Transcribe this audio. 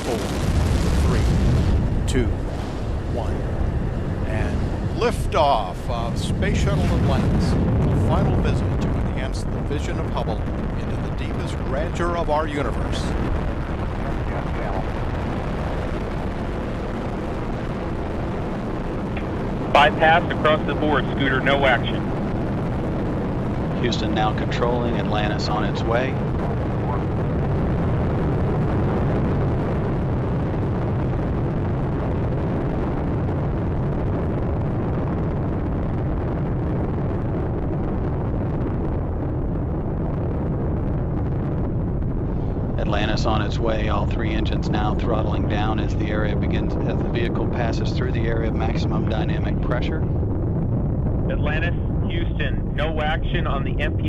4, 3, 2, 1. And liftoff of Space Shuttle Atlantis. A final visit to enhance the vision of Hubble into the deepest grandeur of our universe. Bypass across the board, Scooter, no action. Houston now controlling, Atlantis on its way. Atlantis on its way, all three engines now throttling down as the vehicle passes through the area of maximum dynamic pressure. Atlantis, Houston, no action on the MP